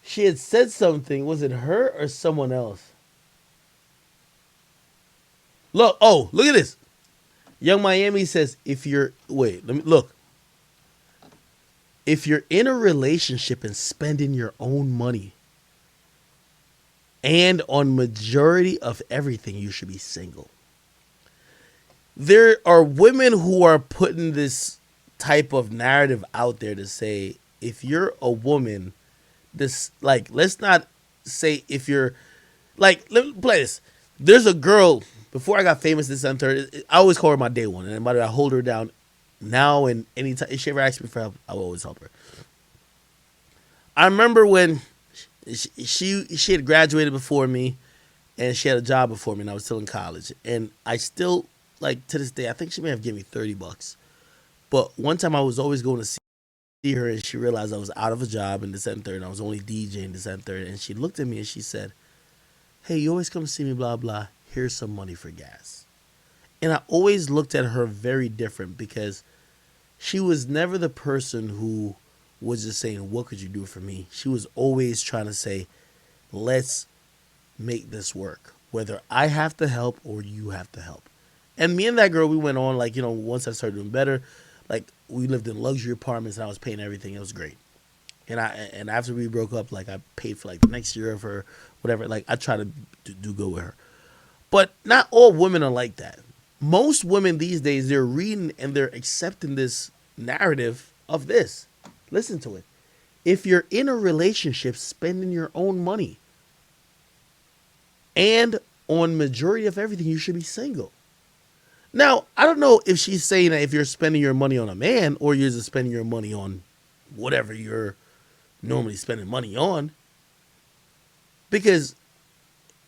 She had said something. Was it her or someone else? Look, oh, look at this. Young Miami says, if you're, wait, let me look. If you're in a relationship and spending your own money and on majority of everything, you should be single. There are women who are putting this type of narrative out there to say, if you're a woman, this, like, let's not say if you're, like, let me play this. There's a girl, before I got famous this center, I always call her my day one. And by the way, I hold her down now and anytime. If she ever asks me for help, I will always help her. I remember when she had graduated before me and she had a job before me and I was still in college. And I still, like, to this day, I think she may have given me $30. But one time I was always going to see her and she realized I was out of a job in the center and I was only DJing the center. And she looked at me and she said, hey, you always come see me, blah, blah. Here's some money for gas. And I always looked at her very different because she was never the person who was just saying, what could you do for me? She was always trying to say, let's make this work, whether I have to help or you have to help. And me and that girl, we went on, like, you know, once I started doing better, like, we lived in luxury apartments and I was paying everything. It was great. And after we broke up, like, I paid for, like, the next year of her, whatever. Like, I try to do good with her. But not all women are like that. Most women these days, they're reading and they're accepting this narrative of this. Listen to it. If you're in a relationship spending your own money and on majority of everything, you should be single. Now, I don't know if she's saying that if you're spending your money on a man or you're just spending your money on whatever you're normally spending money on. Because,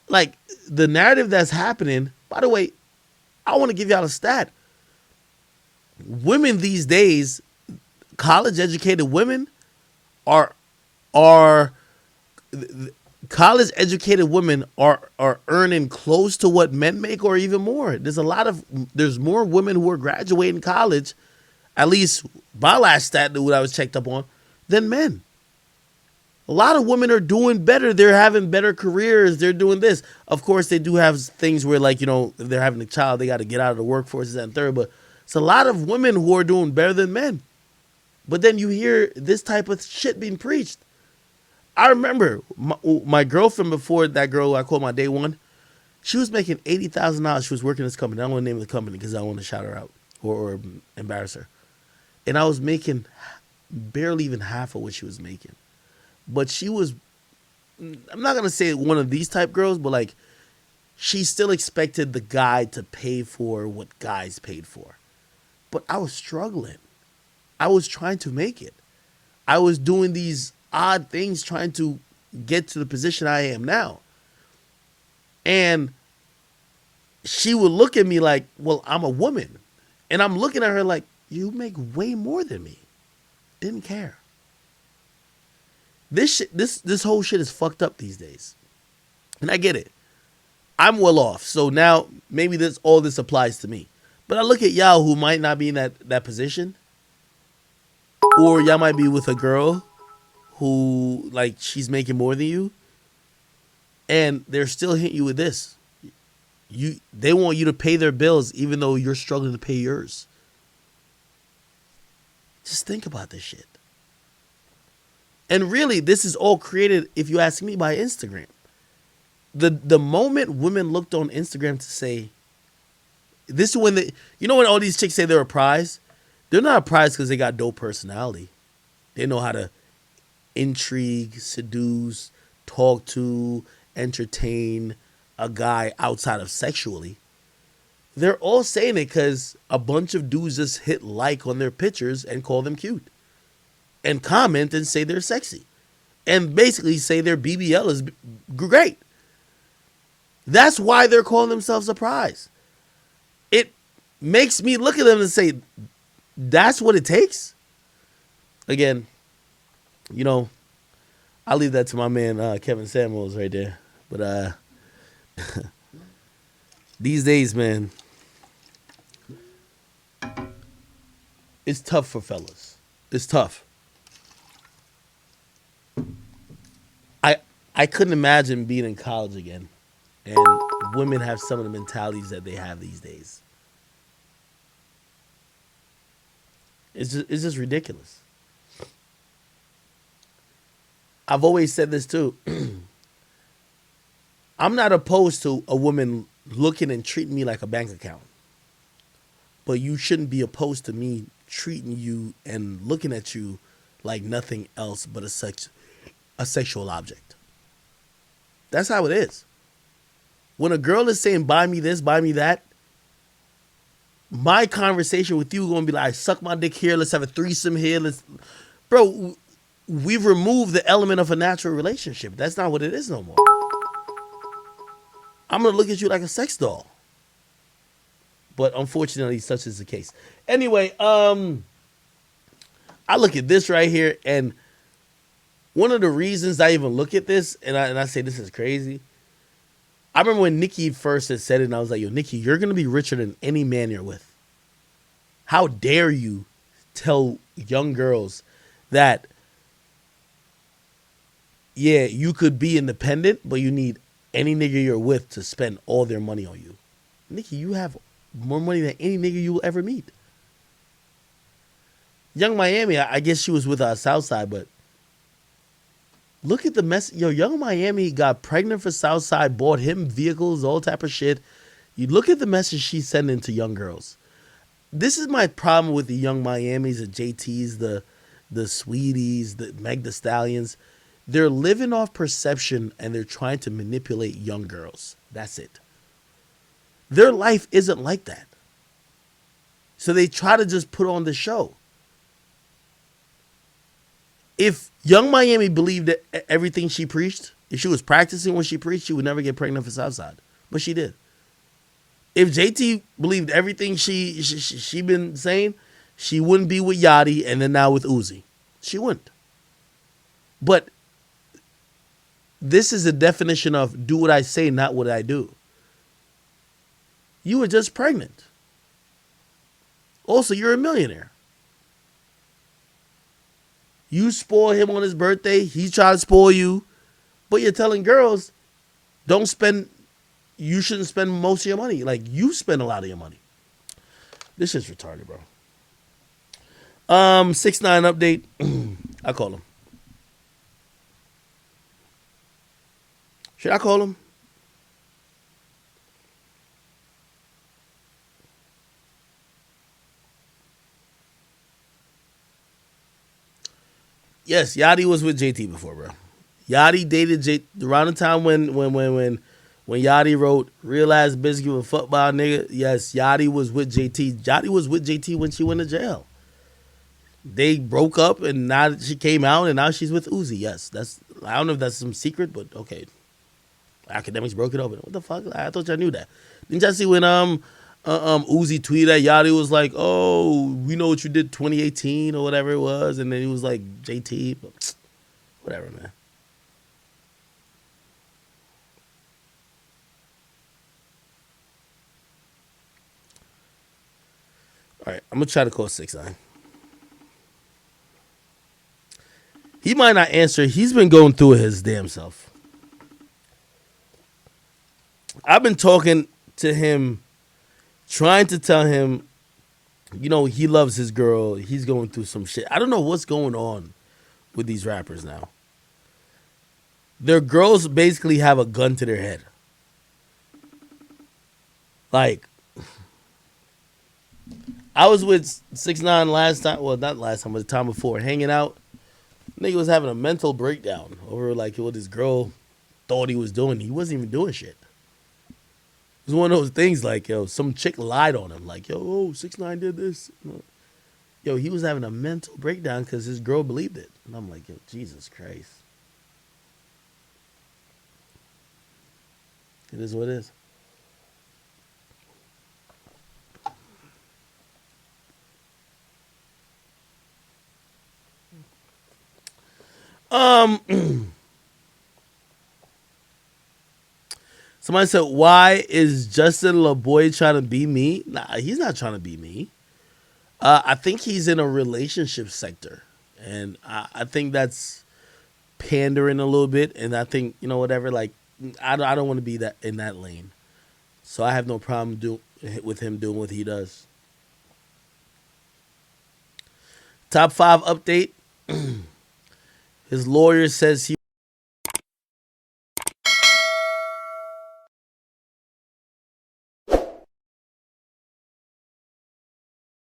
like, the narrative that's happening, by the way, I want to give y'all a stat. Women these days, college educated women are college educated women are earning close to what men make or even more. There's more women who are graduating college, at least my last stat that I was checked up on, than men. A lot of women are doing better. They're having better careers. They're doing this. Of course, they do have things where, like, you know, if they're having a child, they got to get out of the workforce and third. But it's a lot of women who are doing better than men. But then you hear this type of shit being preached. I remember my girlfriend before that girl I called my day one, she was making $80,000. She was working in this company. I don't want to name the company because I don't want to shout her out or embarrass her. And I was making barely even half of what she was making. But she was, I'm not going to say one of these type girls, but, like, she still expected the guy to pay for what guys paid for. But I was struggling. I was trying to make it. I was doing these odd things trying to get to the position I am now. And she would look at me like, well, I'm a woman. And I'm looking at her like, you make way more than me. Didn't care. This whole shit is fucked up these days. And I get it. I'm well off. So now maybe all this applies to me. But I look at y'all who might not be in that position. Or y'all might be with a girl who, like, she's making more than you. And they're still hitting you with this. They want you to pay their bills even though you're struggling to pay yours. Just think about this shit. And really, this is all created, if you ask me, by Instagram. The moment women looked on Instagram to say, this is when you know when all these chicks say they're a prize? They're not a prize because they got dope personality. They know how to intrigue, seduce, talk to, entertain a guy outside of sexually. They're all saying it because a bunch of dudes just hit like on their pictures and call them cute. And comment and say they're sexy. And basically say their BBL is great. That's why they're calling themselves a prize. It makes me look at them and say, that's what it takes? Again, you know, I'll leave that to my man Kevin Samuels right there. But these days, man, it's tough for fellas. It's tough. I couldn't imagine being in college again, and women have some of the mentalities that they have these days. It's just ridiculous. I've always said this too. I'm not opposed to a woman looking and treating me like a bank account, but you shouldn't be opposed to me treating you and looking at you like nothing else but a sexual object. That's how it is. When a girl is saying buy me this, buy me that, my conversation with you is gonna be like, suck my dick here, let's have a threesome here, let's bro, we've removed the element of a natural relationship. That's not what it is no more. I'm gonna look at you like a sex doll. But unfortunately, such is the case. Anyway, I look at this right here, and one of the reasons I even look at this, and I say this is crazy. I remember when Nikki first had said it, and I was like, yo, Nikki, you're gonna be richer than any man you're with. How dare you tell young girls that, yeah, you could be independent, but you need any nigga you're with to spend all their money on you. Nikki, you have more money than any nigga you will ever meet. Young Miami, I guess she was with Southside, but look at the mess. Yo, Young Miami got pregnant for Southside, bought him vehicles, all type of shit. You look at the message she's sending to young girls. This is my problem with the Young Miamis, the JTs, the Sweeties, the Meg the Stallions. They're living off perception and they're trying to manipulate young girls. That's it. Their life isn't like that. So they try to just put on the show. If Young Miami believed that everything she preached, if she was practicing what she preached, she would never get pregnant for Southside. But she did. If JT believed everything she been saying, she wouldn't be with Yachty and then now with Uzi. She wouldn't. But this is the definition of do what I say, not what I do. You were just pregnant. Also, you're a millionaire. You spoil him on his birthday. He tried to spoil you. But you're telling girls, you shouldn't spend most of your money. Like, you spend a lot of your money. This is retarded, bro. 6ix9ine update. I call him. Should I call him? Yes, Yachty was with JT before, bro. Yachty dated JT around the time when Yachty wrote Real Ass Bitch Give a Fuck About Nigga. Yes, Yachty was with JT. Yachty was with JT when she went to jail. They broke up and now she came out and now she's with Uzi. Yes, I don't know if that's some secret, but okay. Akademiks broke it up. What the fuck? I thought y'all knew that. Didn't y'all see when Uzi tweeted at Yachty was like, oh, we know what you did 2018 or whatever it was, and then he was like JT, but whatever, man. All right, I'm gonna try to call 6ix9ine. He might not answer. He's been going through it his damn self. I've been talking to him, trying to tell him, you know, he loves his girl. He's going through some shit. I don't know what's going on with these rappers now. Their girls basically have a gun to their head. Like, I was with 6ix9ine last time. Well, not last time, but the time before, hanging out. Nigga was having a mental breakdown over like what his girl thought he was doing. He wasn't even doing shit. It was one of those things like, yo, some chick lied on him. Like, yo, 6ix9ine did this. Yo, he was having a mental breakdown because his girl believed it. And I'm like, yo, Jesus Christ. It is what it is. Somebody said, why is Justin LaBoy trying to be me? Nah, he's not trying to be me. I think he's in a relationship sector. And I think that's pandering a little bit, and I think whatever. Like I don't want to be that in that lane, so I have no problem with him doing what he does. Top five update. His lawyer says he